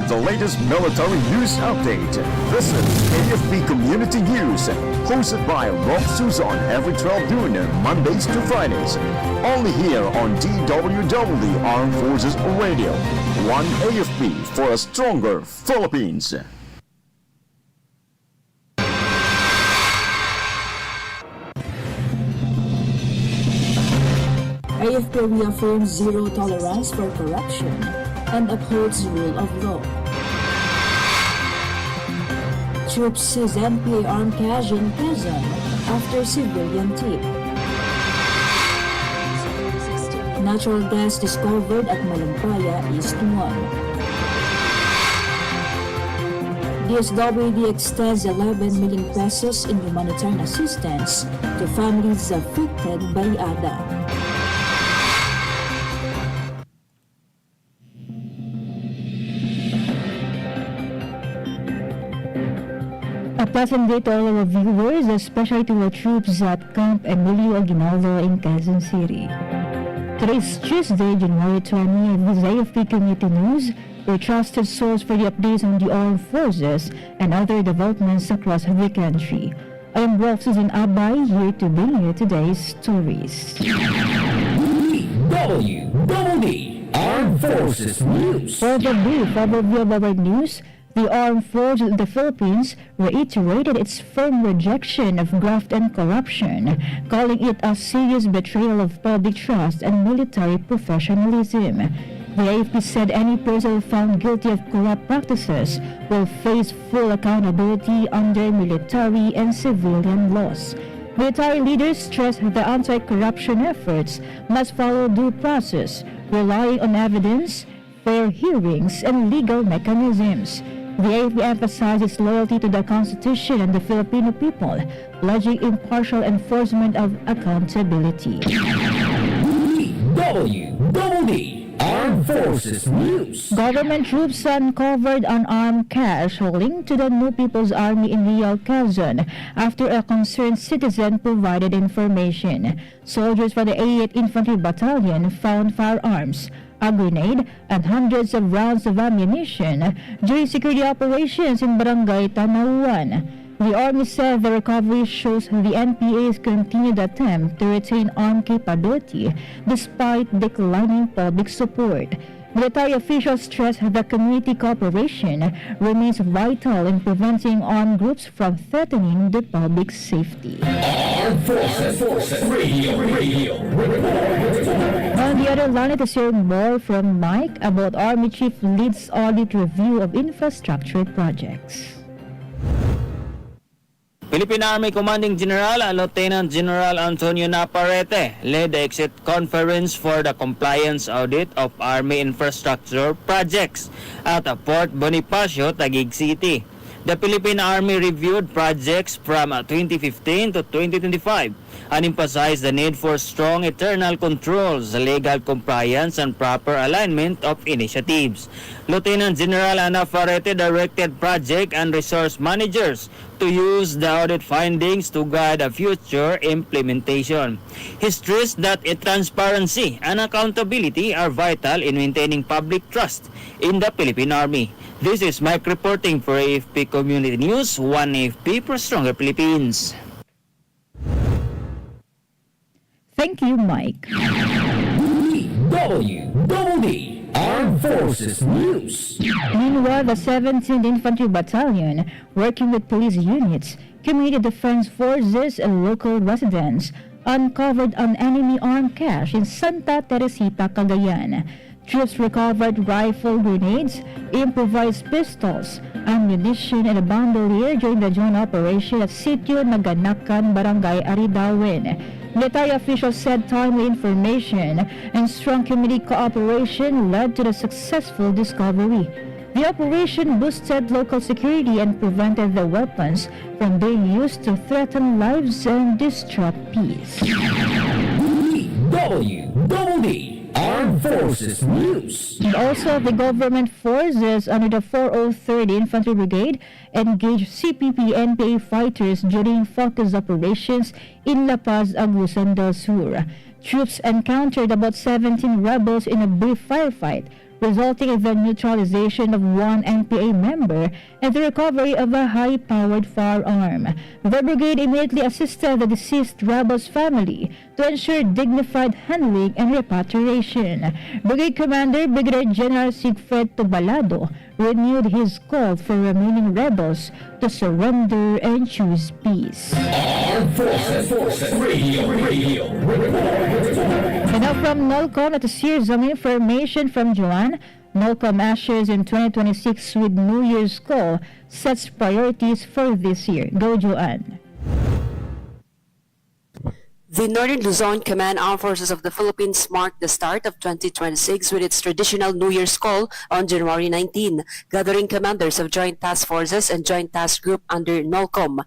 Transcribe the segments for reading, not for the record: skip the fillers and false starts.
the latest military news update. This is AFP Community News, hosted by Rob Susan every 12 noon, Mondays to Fridays. Only here on DWDD Armed Forces Radio. One AFP for a stronger Philippines. AFP reaffirms zero tolerance for corruption and upholds rule of law. Troops says NPA armed cache in Quezon after civilian tip. Natural gas discovered at Malampaya East 1. DWDD extends 11 million pesos in humanitarian assistance to families affected by ADA. A pleasant day to all our viewers, especially to our troops at Camp Emilio Aguinaldo in Quezon City. Today is Tuesday, January 20, and this is AFP Community News, your trusted source for the updates on the armed forces and other developments across the country. I am Susan Abay, here to bring you today's stories. DWDD Armed Forces News. For the brief overview of our news, the Armed Forces of the Philippines reiterated its firm rejection of graft and corruption, calling it a serious betrayal of public trust and military professionalism. The AFP said any person found guilty of corrupt practices will face full accountability under military and civilian laws. Military leaders stressed that anti-corruption efforts must follow due process, relying on evidence, fair hearings, and legal mechanisms. The AFP emphasized its loyalty to the Constitution and the Filipino people, pledging impartial enforcement of accountability. DWDD Armed Forces News. Government troops uncovered an armed cache linked to the New People's Army in Real, Quezon after a concerned citizen provided information. Soldiers from the 88th Infantry Battalion found firearms, a grenade, and hundreds of rounds of ammunition during security operations in Barangay Tanauan. The Army said the recovery shows the NPA's continued attempt to retain armed capability despite declining public support. Military officials stressed that community cooperation remains vital in preventing armed groups from threatening the public safety. Armed Forces Radio. On the other line, let's hear more from Mike about Army Chief leads audit review of infrastructure projects. Philippine Army Commanding General Lieutenant General Antonio Naparrete led the exit conference for the compliance audit of Army infrastructure projects at Port Bonifacio, Taguig City. The Philippine Army reviewed projects from 2015 to 2025 and emphasized the need for strong internal controls, legal compliance, and proper alignment of initiatives. Lieutenant General Naparrete directed project and resource managers to use the audit findings to guide a future implementation. He stressed that transparency and accountability are vital in maintaining public trust in the Philippine Army. This is Mike reporting for AFP Community News, One AFP for Stronger Philippines. Thank you, Mike. DWDD Armed Forces News. Meanwhile, the 17th Infantry Battalion, working with police units, community defense forces, and local residents, uncovered an enemy armed cache in Santa Teresita, Cagayan. Troops recovered rifle grenades, improvised pistols, ammunition, and a bandolier during the joint operation at Sitio Naganakan, Barangay Aridawin. Military officials said timely information and strong community cooperation led to the successful discovery. The operation boosted local security and prevented the weapons from being used to threaten lives and disrupt peace. DWDD Armed Forces News. And also, the government forces under the 403rd Infantry Brigade engaged CPP-NPA fighters during focus operations in La Paz, Agusan del Sur. Troops encountered about 17 rebels in a brief firefight, resulting in the neutralization of one NPA member and the recovery of a high-powered firearm. The brigade immediately assisted the deceased rebel's family to ensure dignified handling and repatriation. Brigade Commander Brigadier General Sigfred Tubalado renewed his call for remaining rebels to surrender and choose peace. Armed Forces Radio. And now from NOLCOM, at a series of information from Joanne. NOLCOM Ashes in 2026 with New Year's call sets priorities for this year. Go, Joanne. The Northern Luzon Command Armed Forces of the Philippines marked the start of 2026 with its traditional New Year's call on January 19, gathering commanders of Joint Task Forces and Joint Task Group under NOLCOM,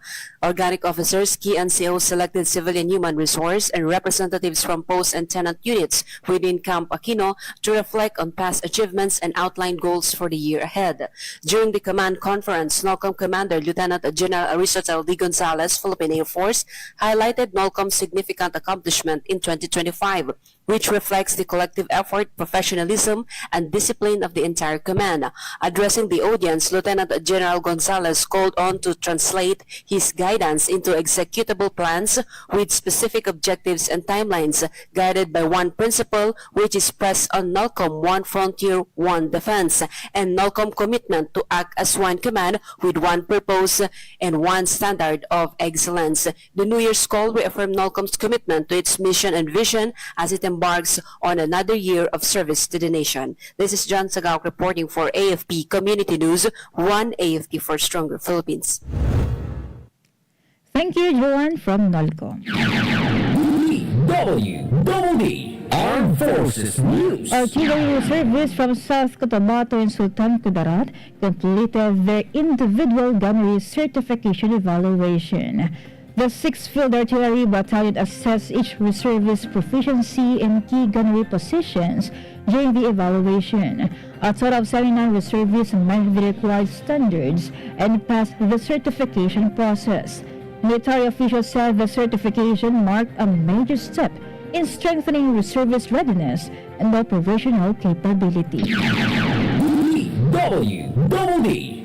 organic officers, key NCOs, selected civilian human resource, and representatives from post and tenant units within Camp Aquino to reflect on past achievements and outline goals for the year ahead. During the command conference, NOLCOM Commander Lieutenant General Aristotle D. Gonzalez, Philippine Air Force, highlighted NOLCOM's significant accomplishment in 2025, which reflects the collective effort, professionalism, and discipline of the entire command. Addressing the audience, Lieutenant General Gonzalez called on to translate his guidance into executable plans with specific objectives and timelines, guided by one principle, which is pressed on NOLCOM: one frontier, one defense, and NOLCOM commitment to act as one command with one purpose and one standard of excellence. The New Year's call reaffirmed NOLCOM's commitment to its mission and vision as it embarks on another year of service to the nation. This is John Sagao reporting for AFP Community News, one AFP for Stronger Philippines. Thank you, Joanne, from NOLCOM. DWDD Armed Forces News. Artillery reservists from South Cotabato and Sultan Kudarat completed their individual gunnery certification evaluation. The 6th Field Artillery Battalion assessed each reservist's proficiency in key gunnery positions during the evaluation. A total of 79 reservists met the required standards and passed the certification process. Military officials said the certification marked a major step in strengthening reservist readiness and operational capability. DWDD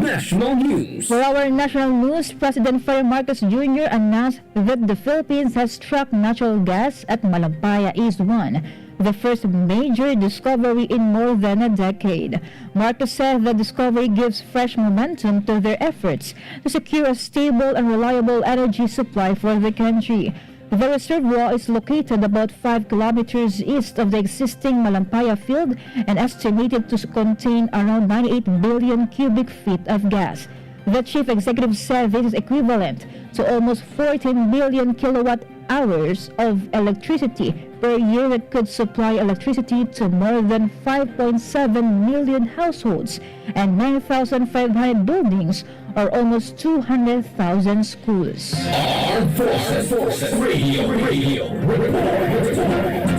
National News. For our national news, President Ferdinand Marcos Jr. announced that the Philippines has struck natural gas at Malampaya East 1, the first major discovery in more than a decade. Marcos said the discovery gives fresh momentum to their efforts to secure a stable and reliable energy supply for the country. The reservoir is located about 5 kilometers east of the existing Malampaya field and estimated to contain around 98 billion cubic feet of gas. The chief executive said this is equivalent to almost 14 billion kilowatt hours of electricity per year that could supply electricity to more than 5.7 million households and 9,500 buildings, or almost 200,000 schools. Armed Forces Radio.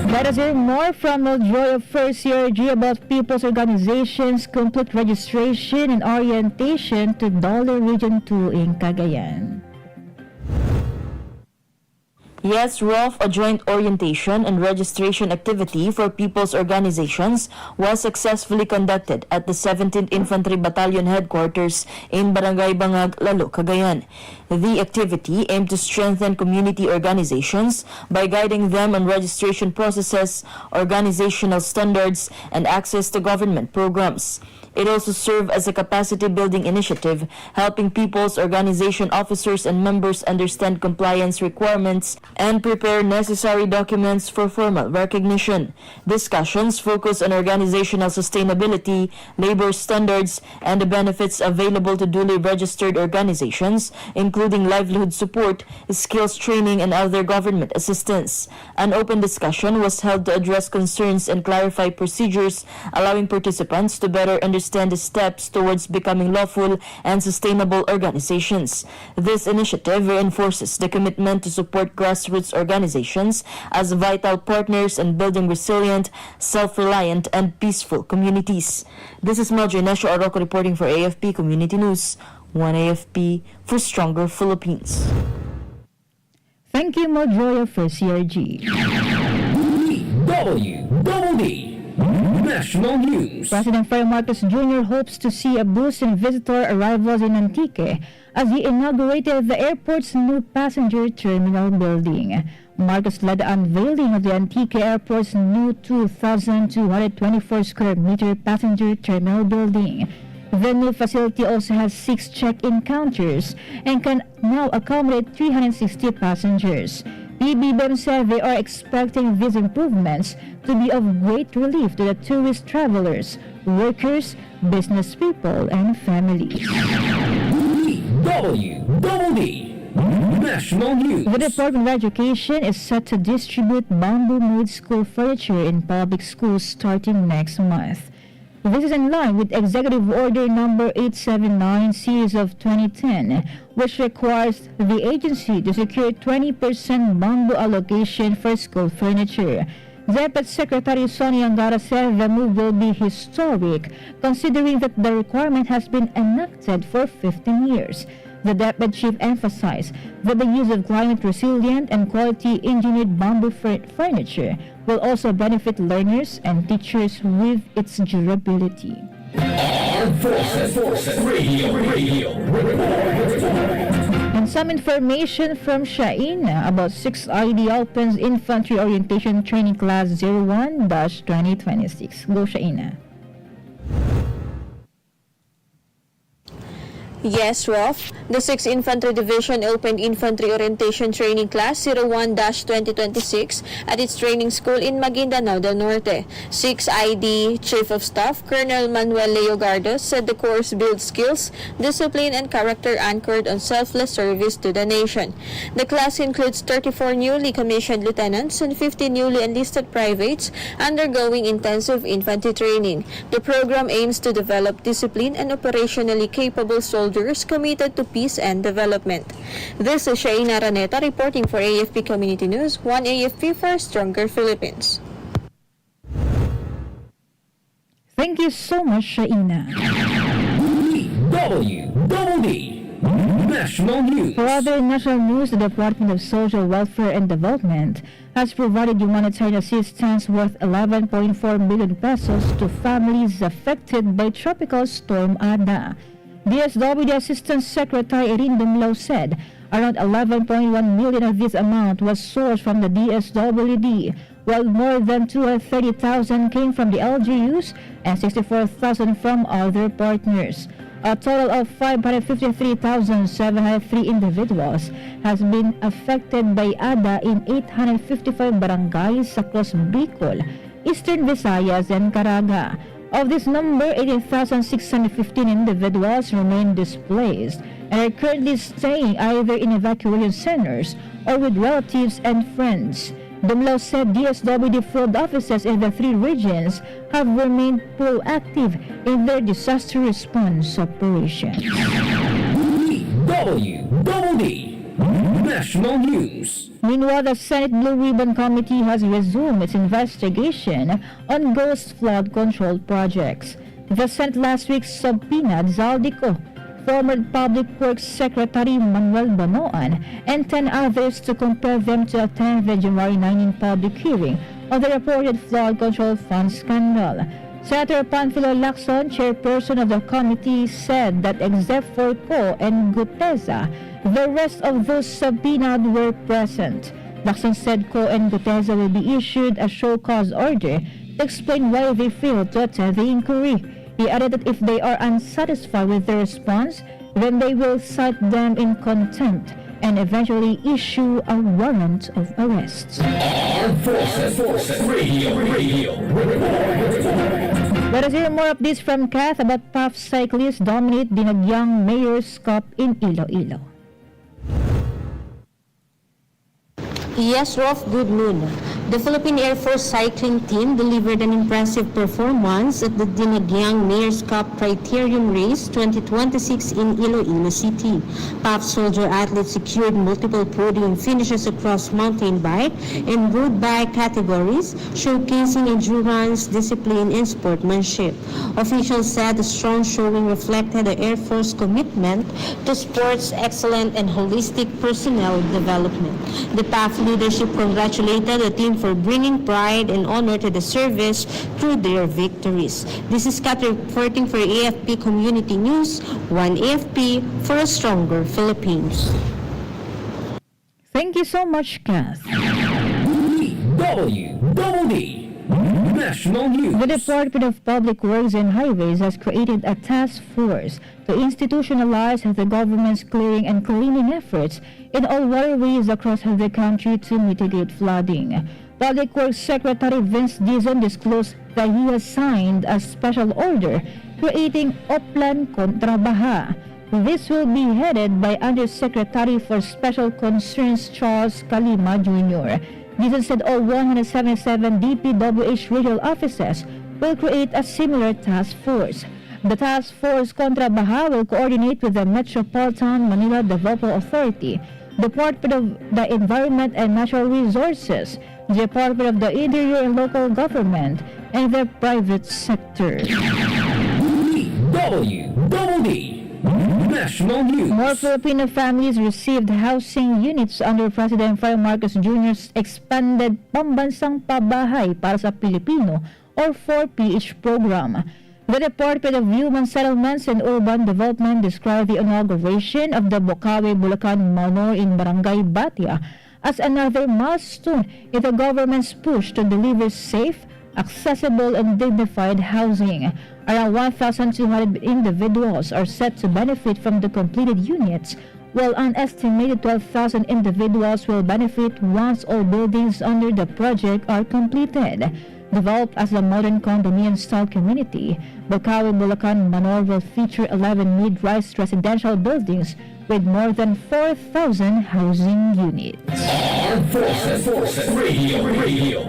Let us hear more from Joy of First CRG about people's organizations, complete registration and orientation to Dollar Region 2 in Cagayan. Yes, Rolf, a joint orientation and registration activity for people's organizations was successfully conducted at the 17th Infantry Battalion Headquarters in Barangay Bangag, Lalo, Cagayan. The activity aimed to strengthen community organizations by guiding them on registration processes, organizational standards, and access to government programs. It also served as a capacity-building initiative, helping people's organization officers and members understand compliance requirements and prepare necessary documents for formal recognition. Discussions focus on organizational sustainability, labor standards, and the benefits available to duly registered organizations, including livelihood support, skills training, and other government assistance. An open discussion was held to address concerns and clarify procedures, allowing participants to better understand the steps towards becoming lawful and sustainable organizations. This initiative reinforces the commitment to support grassroots organizations as vital partners in building resilient, self-reliant, and peaceful communities. This is Marjorie Nesho Oroco reporting for AFP Community News, one AFP for Stronger Philippines. Thank you, Mojoya, for CRG. DWDD National News. President Fray Marcos Jr. hopes to see a boost in visitor arrivals in Antique as he inaugurated the airport's new passenger terminal building. Marcos led the unveiling of the Antique Airport's new 2,224 square meter passenger terminal building. The new facility also has 6 check-in counters and can now accommodate 360 passengers. PBBM said they are expecting these improvements to be of great relief to the tourist travelers, workers, business people, and families. DWDD National News. The Department of Education is set to distribute bamboo-made school furniture in public schools starting next month. This is in line with Executive Order Number 879 Series of 2010, which requires the agency to secure 20% bamboo allocation for school furniture. DepEd Secretary Sonia Angara said the move will be historic, considering that the requirement has been enacted for 15 years. The DepEd chief emphasized that the use of climate-resilient and quality-engineered bamboo furniture will also benefit learners and teachers with its durability. Armed Forces Radio. And some information from Shaina about 6th ID Alpines Infantry Orientation Training Class 01-2026. Go Shaina. Yes, Rolf. The 6th Infantry Division opened Infantry Orientation Training Class 01-2026 at its training school in Maguindanao del Norte. 6th ID Chief of Staff Colonel Manuel Leogardo said the course builds skills, discipline, and character anchored on selfless service to the nation. The class includes 34 newly commissioned lieutenants and 50 newly enlisted privates undergoing intensive infantry training. The program aims to develop disciplined and operationally capable soldiers committed to peace and development. This is Shaina Raneta reporting for AFP Community News, 1 AFP for a stronger Philippines. Thank you so much, Shaina. DWDD National News. For other national news, the Department of Social Welfare and Development has provided humanitarian assistance worth 11.4 million pesos to families affected by Tropical Storm Ada. DSWD Assistant Secretary Erin Dumlao said around 11.1 million of this amount was sourced from the DSWD, while more than 230,000 came from the LGUs and 64,000 from other partners. A total of 553,703 individuals has been affected by ADA in 855 barangays across Bicol, Eastern Visayas, and Caraga. Of this number, 18,615 individuals remain displaced and are currently staying either in evacuation centers or with relatives and friends. Dumlao said DSWD field offices in the 3 regions have remained proactive in their disaster response operations. DWDD National News. Meanwhile, the Senate Blue Ribbon Committee has resumed its investigation on ghost flood control projects. The Senate last week subpoenaed Zaldico, former Public Works Secretary Manuel Banoan, and 10 others to compel them to attend the January 19 public hearing on the reported flood control fund scandal. Senator Panfilo Lacson, chairperson of the committee, said that except for Co and Guteza, the rest of those subpoenaed were present. Lacson said Co and Guteza will be issued a show cause order to explain why they failed to attend the inquiry. He added that if they are unsatisfied with the response, then they will cite them in contempt and eventually issue a warrant of arrest. Armed Forces Radio. Let us hear more updates from Kath about PAF cyclists dominate Dinagyang Mayor's Cup in Iloilo. Yes, Rolf, good noon. The Philippine Air Force cycling team delivered an impressive performance at the Dinagyang Mayor's Cup Criterium Race 2026 in Iloilo City. PAF soldier athletes secured multiple podium finishes across mountain bike and road bike categories, showcasing endurance, discipline, and sportsmanship. Officials said the strong showing reflected the Air Force commitment to sports excellence and holistic personnel development. The PAF leadership congratulated the team for bringing pride and honor to the service through their victories. This is Kat reporting for AFP Community News, One AFP for a stronger Philippines. Thank you so much, Kath. DWDD National News. The Department of Public Works and Highways has created a task force to institutionalize the government's clearing and cleaning efforts in all waterways across the country to mitigate flooding. Public Works Secretary Vince Dizon disclosed that he has signed a special order creating Oplan Kontra Baha. This will be headed by Undersecretary for Special Concerns Charles Kalima Jr. Dizon said all 177 DPWH regional offices will create a similar task force. The task force Kontra Baha will coordinate with the Metropolitan Manila Development Authority, Department of the Environment and Natural Resources, Department of the Interior and Local Government, and the private sector. DWDD National News. More Filipino families received housing units under President Fire Marcos Jr.'s expanded Pambansang Pabahay para sa Pilipino or 4PH program. The Department of Human Settlements and Urban Development described the inauguration of the Bocaue Bulacan Manor in Barangay Batia as another milestone in the government's push to deliver safe, accessible and dignified housing. Around 1,200 individuals are set to benefit from the completed units, while an estimated 12,000 individuals will benefit once all buildings under the project are completed. Developed as a modern condominium-style community, Bocaue Bulacan Manor will feature 11 mid-rise residential buildings with more than 4,000 housing units. Armed Forces Radio.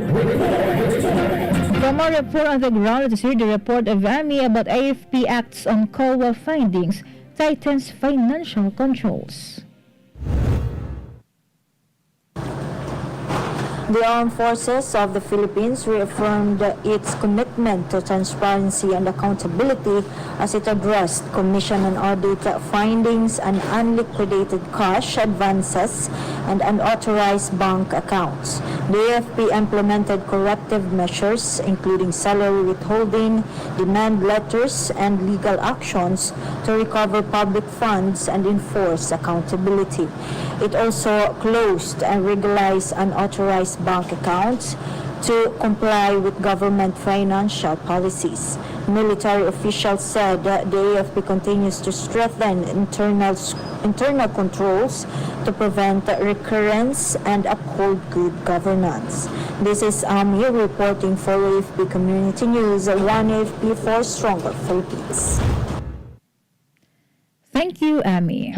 From our report on the ground, let's hear the report of AMI about AFP acts on COA findings, tightens financial controls. The Armed Forces of the Philippines reaffirmed its commitment to transparency and accountability as it addressed Commission on Audit findings on unliquidated cash advances and unauthorized bank accounts. The AFP implemented corrective measures including salary withholding, demand letters, and legal actions to recover public funds and enforce accountability. It also closed and regularized unauthorized bank accounts to comply with government financial policies. Military officials said that the AFP continues to strengthen internal controls to prevent recurrence and uphold good governance. This is Ami reporting for AFP Community News, One AFP for Stronger Philippines. Thank you, Ami.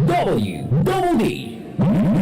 DWDD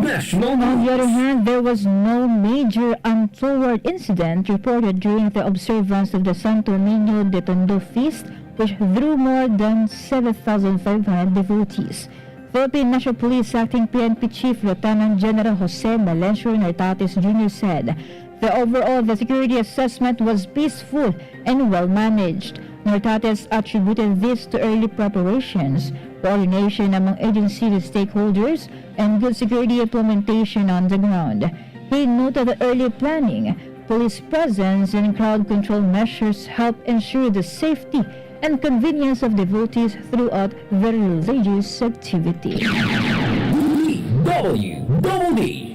National On the other News. hand, there was no major untoward incident reported during the observance of the Santo Niño de Tondo feast, which drew more than 7,500 devotees. Philippine National Police Acting PNP Chief Lieutenant General Jose Melencio Nartates Jr. said that overall the security assessment was peaceful and well managed. Nartates attributed this to early preparations, coordination among agency stakeholders, and good security implementation on the ground. He noted that early planning, police presence, and crowd control measures help ensure the safety and convenience of devotees throughout the religious activity. DWDD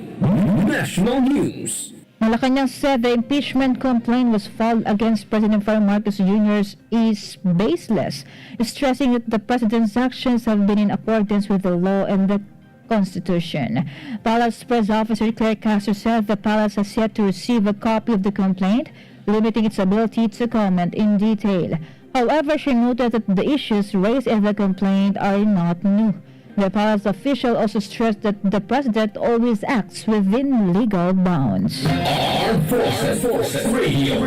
National News. Malacanang said the impeachment complaint was filed against President Fire Marcos Jr. is baseless, stressing that the president's actions have been in accordance with the law and the Constitution. Palace Press Officer Claire Castro said the palace has yet to receive a copy of the complaint, limiting its ability to comment in detail. However, she noted that the issues raised in the complaint are not new. The palace official also stressed that the president always acts within legal bounds. Armed Forces Radio.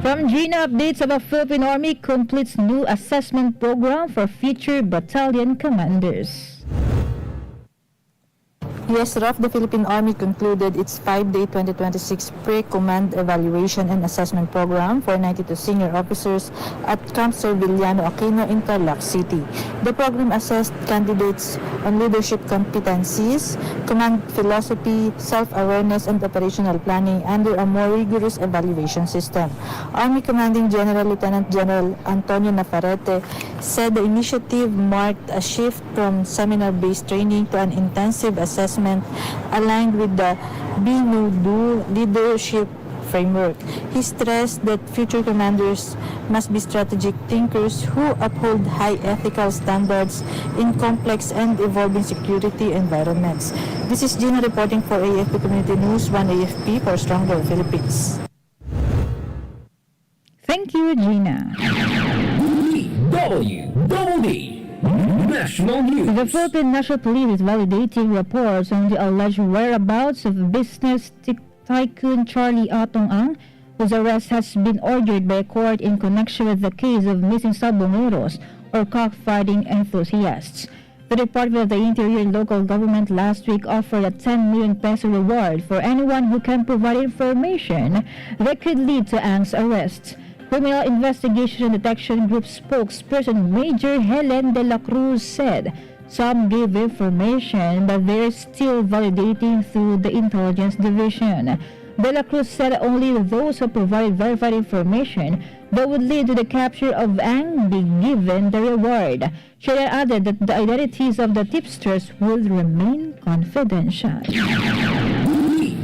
From Gina, updates about Philippine Army completes new assessment program for future battalion commanders. Yes, RAF, the Philippine Army concluded its 5-day 2026 pre-command evaluation and assessment program for 92 senior officers at Camp Serviliano Aquino in Tarlac City. The program assessed candidates on leadership competencies, command philosophy, self-awareness, and operational planning under a more rigorous evaluation system. Army Commanding General Lieutenant General Antonio Navarrete said the initiative marked a shift from seminar-based training to an intensive assessment aligned with the Be No Do leadership framework. He stressed that future commanders must be strategic thinkers who uphold high ethical standards in complex and evolving security environments. This is Gina reporting for AFP Community News, 1 AFP for Stronger Philippines. Thank you, Gina. DWDD National News. The Philippine National Police is validating reports on the alleged whereabouts of business tycoon Charlie Atong Ang, whose arrest has been ordered by a court in connection with the case of missing sabongeros or cockfighting enthusiasts. The Department of the Interior and local government last week offered a 10 million peso reward for anyone who can provide information that could lead to Ang's arrest. Criminal Investigation and Detection Group spokesperson Major Helen de la Cruz said some gave information, but they're still validating through the Intelligence Division. De la Cruz said only those who provided verified information that would lead to the capture of Ang be given the reward. She added that the identities of the tipsters will remain confidential.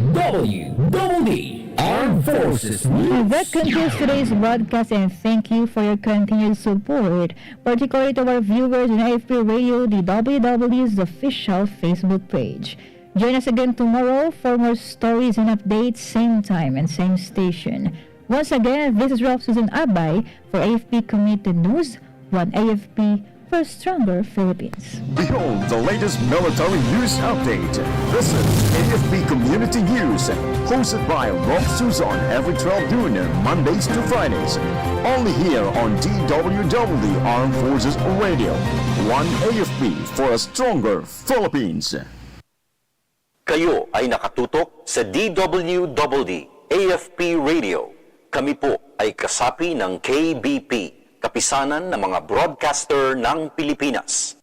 DWDD Armed Forces News. That concludes today's broadcast, and thank you for your continued support, particularly to our viewers on AFP Radio, the DWDD's official Facebook page. Join us again tomorrow for more stories and updates, same time and same station. Once again, this is Ralph Susan Abay for AFP Community News, 1 AFP for Stronger Philippines. Behold the latest military news update. This is AFP Community News, hosted by Rob Susan every 12 noon, Mondays to Fridays. Only here on DWDD Armed Forces Radio. 1 AFP for a Stronger Philippines. Kayo ay nakatutok sa DWDD AFP Radio. Kami po ay kasapi ng KBP, Kapisanan ng mga Broadcaster ng Pilipinas.